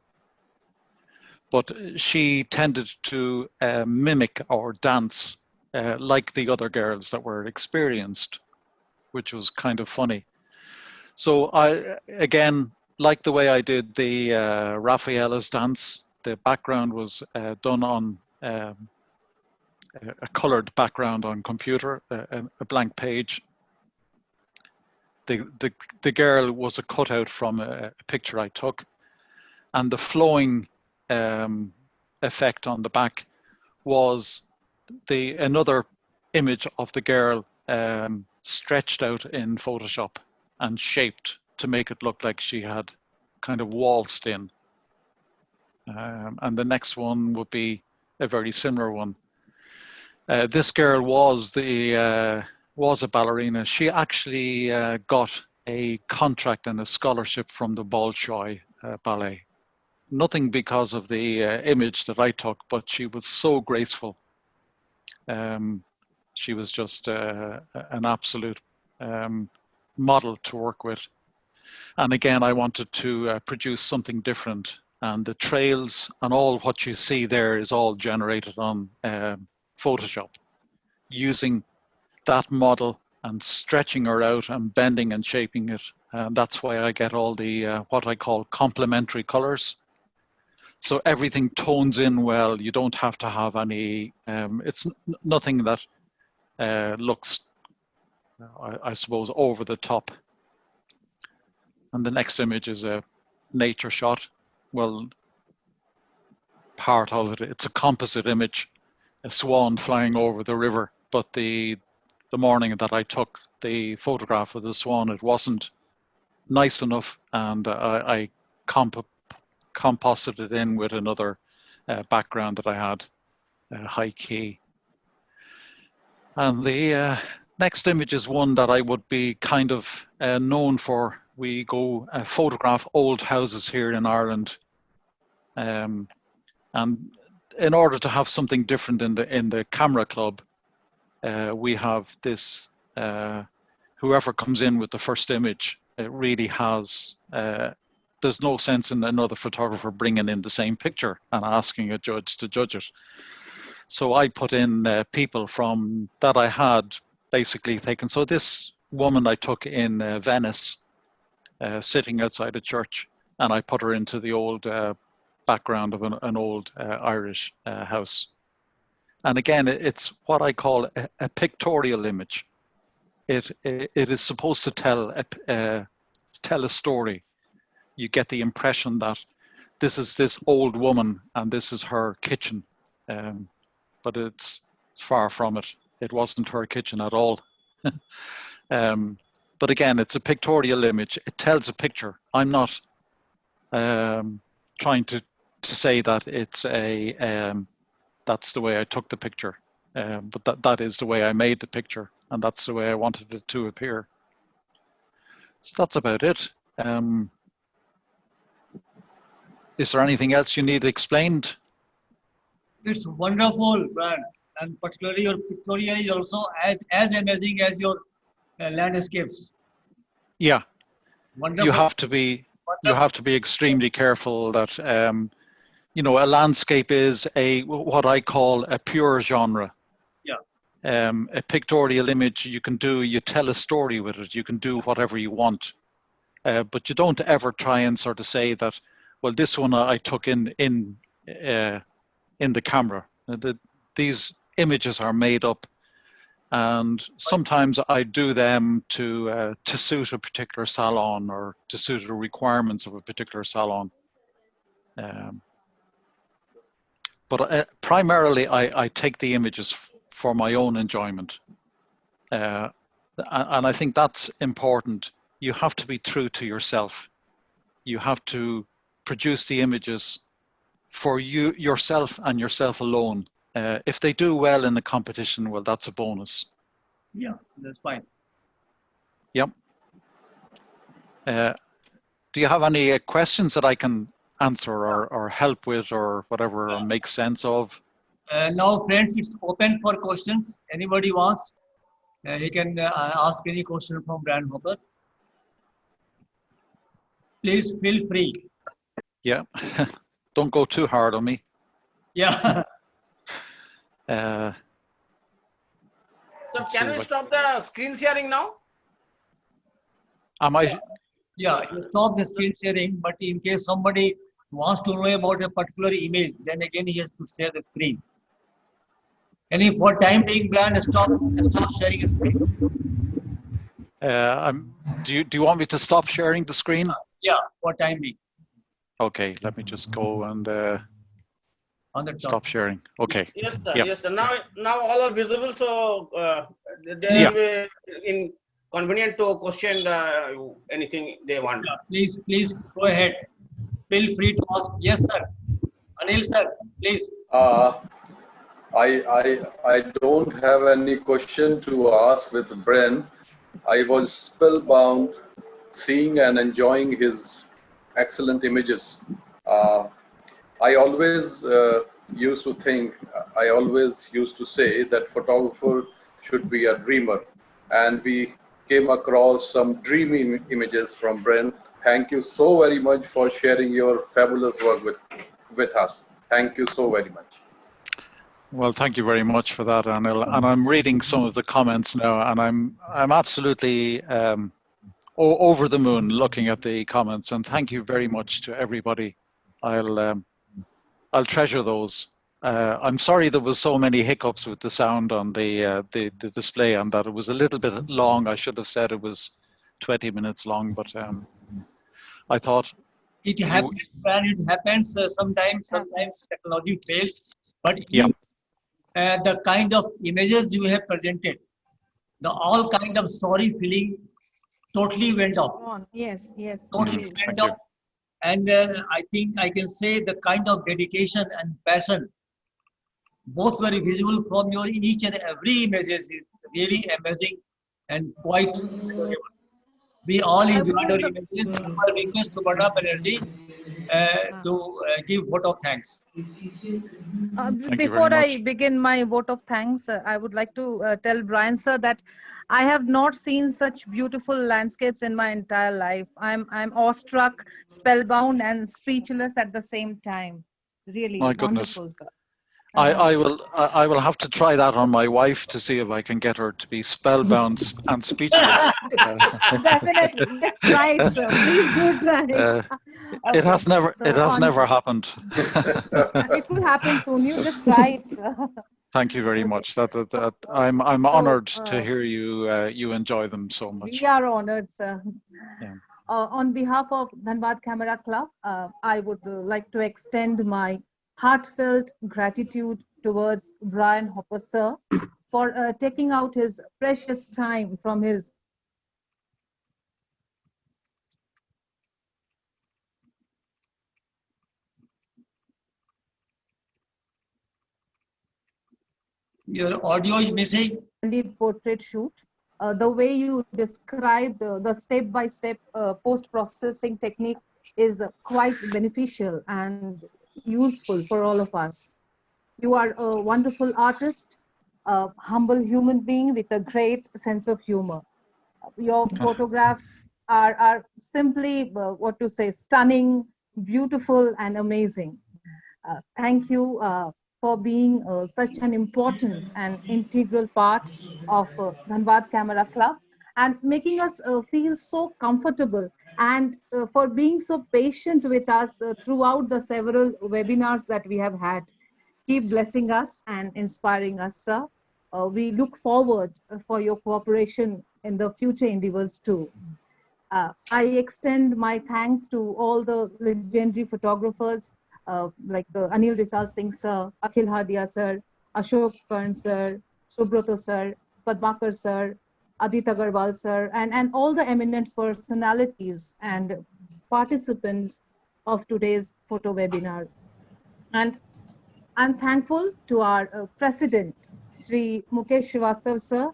But she tended to mimic or dance like the other girls that were experienced, which was kind of funny. So I, again, like the way I did the Rafaela's dance, the background was done on a colored background on computer, a blank page. The girl was a cutout from a picture I took, and the flowing effect on the back was another image of the girl stretched out in Photoshop and shaped to make it look like she had kind of waltzed in. And the next one would be a very similar one. This girl was a ballerina. She actually got a contract and a scholarship from the Bolshoi Ballet. Nothing because of the image that I took, but she was so graceful. She was just an absolute model to work with. And again, I wanted to produce something different. And the trails and all what you see there is all generated on Photoshop, using that model and stretching her out and bending and shaping it. And that's why I get all the what I call complementary colors. So everything tones in well. You don't have to have any, it's nothing that looks, I suppose, over the top. And the next image is a nature shot. Well, part of it, it's a composite image, a swan flying over the river. But the morning that I took the photograph of the swan, it wasn't nice enough, and I composited in with another background that I had, high key. And the next image is one that I would be kind of known for. We go photograph old houses here in Ireland, and in order to have something different in the camera club, we have this. Whoever comes in with the first image, it really has. There's no sense in another photographer bringing in the same picture and asking a judge to judge it. So I put in people from that I had basically taken. So this woman I took in Venice, sitting outside a church, and I put her into the old background of an old Irish house. And again, it's what I call a pictorial image. It is supposed to tell a story. You get the impression that this is this old woman and this is her kitchen, but it's far from it. It wasn't her kitchen at all. But again, it's a pictorial image. It tells a picture. I'm not trying to say that it's that's the way I took the picture, but that is the way I made the picture, and that's the way I wanted it to appear. So that's about it. Is there anything else you need explained? It's wonderful, Brian, and particularly your pictorial is also as amazing as your landscapes. Yeah, Wonderful. you have to be extremely careful that you know, a landscape is what I call a pure genre. Yeah. A pictorial image you tell a story with it. You can do whatever you want, but you don't ever try and sort of say that, well, this one I took in the camera. These images are made up And sometimes I do them to suit a particular salon or to suit the requirements of a particular salon. But primarily, I take the images for my own enjoyment. And I think that's important. You have to be true to yourself. You have to produce the images for yourself and yourself alone. If they do well in the competition, well, that's a bonus. Yeah, that's fine. Yep. Do you have any questions that I can answer or help with or whatever, or make sense of? Now, friends, it's open for questions. Anybody wants, he can ask any question from Brian Hopper. Please feel free. Yeah. Don't go too hard on me. Yeah. So can we stop the screen sharing now? Am I? Yeah, you stop the screen sharing, but in case somebody wants to know about a particular image, then again he has to share the screen. And if for time being, Brian, stop sharing the screen. Do you want me to stop sharing the screen? Yeah, for time being. Okay, let me just go and On the top. stop sharing. Okay. Yes, sir. Yeah. Yes, sir. Now all are visible, so they Yeah. will be convenient to question anything they want. Yeah, please go ahead. Feel free to ask. Yes, sir. Anil, sir, please. I don't have any question to ask with Bren. I was spellbound seeing and enjoying his excellent images. I always used to think, I always used to say that photographer should be a dreamer. And we came across some dreamy images from Bren. Thank you so very much for sharing your fabulous work with us. Thank you so very much. Well, thank you very much for that, Anil. And I'm reading some of the comments now, and I'm absolutely over the moon looking at the comments. And thank you very much to everybody. I'll treasure those. I'm sorry there was so many hiccups with the sound on the display, and that it was a little bit long. I should have said it was 20 minutes long, but I thought It happens, and it happens sometimes technology fails. But yeah. The kind of images you have presented, the all kind of sorry feeling totally went off. Yes, yes. Totally went off. And I think I can say the kind of dedication and passion, both very visible from your each and every images, is really amazing and quite enjoyable. We all enjoyed our images. Our request to Bada Energy to give vote of thanks. Before I begin my vote of thanks, I would like to tell Brian, sir, that I have not seen such beautiful landscapes in my entire life. I'm awestruck, spellbound, and speechless at the same time. Really My goodness. wonderful, sir. I will have to try that on my wife to see if I can get her to be spellbound and speechless. Definitely, let's try it, sir. Please do try. It has never happened. It will happen soon. You just try it, sir. Thank you very much. I'm honored to hear you enjoy them so much. We are honored, sir. Yeah. On behalf of Dhanbad Camera Club, I would like to extend my heartfelt gratitude towards Brian Hopper, sir, for taking out his precious time from his Your audio is missing. candid portrait shoot. The way you described the step-by-step post-processing technique is quite beneficial and useful for all of us. You are a wonderful artist, a humble human being with a great sense of humor. Your photographs are simply, what to say, stunning, beautiful, and amazing. Thank you for being such an important and integral part of Dhanbad Camera Club and making us feel so comfortable, and for being so patient with us throughout the several webinars that we have had. Keep blessing us and inspiring us, sir. We look forward for your cooperation in the future endeavors too. I extend my thanks to all the legendary photographers like Anil Desal Singh sir, Akhil Hadia sir, Ashok Karn sir, Subroto sir, Padmakar sir, Adit Agarwal sir, and all the eminent personalities and participants of today's photo webinar. And I'm thankful to our president, Sri Mukesh Srivastav sir,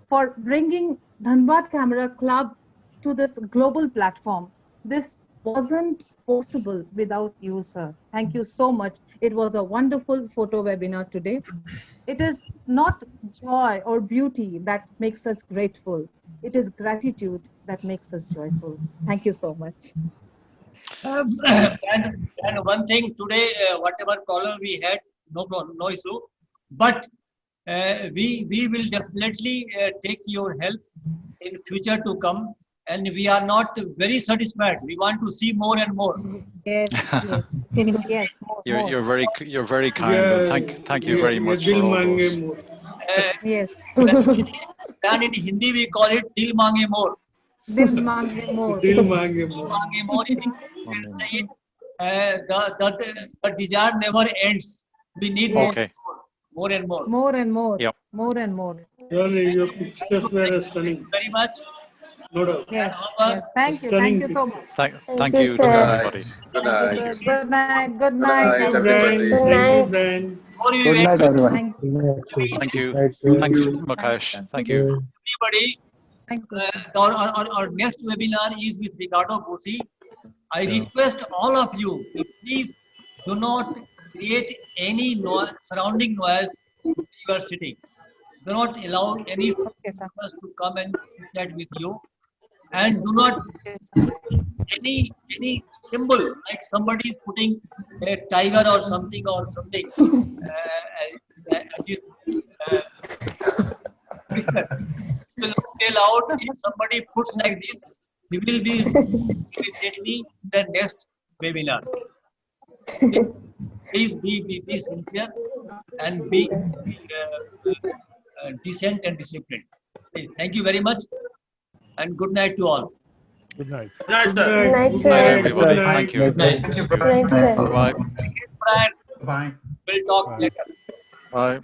for bringing Dhanbad Camera Club to this global platform. This wasn't possible without you, sir. Thank you so much. It was a wonderful photo webinar today. It is not joy or beauty that makes us grateful. It is gratitude that makes us joyful. Thank you so much. And one thing today, whatever problem we had, no problem, no issue. But we will definitely take your help in future to come. And we are not very satisfied. We want to see more and more. Yes, yes, yes. You're very kind. And thank you very much for all those. Yes. And in Hindi we call it Dil Mange More. Dil mange more. Dil mange more. Mange more. In English, we can say it. The desire never ends. We need more and more. More and more. Yep. More and more. Your pictures were stunning. Very much. No doubt. Yes. Yes. Thank you. Thank you so much. Thank you to everybody. Good Thank you, night. sir. Good night. Good Good night. night, Have a everybody. great Thank you, Ben. Good night, everyone. Thank you. Thanks, Mukesh. Thank you. Everybody, Thank you. our next webinar is with Ricardo Bosi. I request all of you to please do not create any surrounding noise where you are sitting. Do not allow any persons to come and chat with you, and do not any symbol like somebody is putting a tiger or something as is will not be allowed. If somebody puts like this, we will be immediately in the next webinar. Please be sincere and be decent and disciplined. Please, thank you very much, and good night to all. Good night. Good night, sir. Good night, Good night, sir. everybody. Thank you. Good night. Good night, sir. Bye. Brian, we'll talk later. Bye.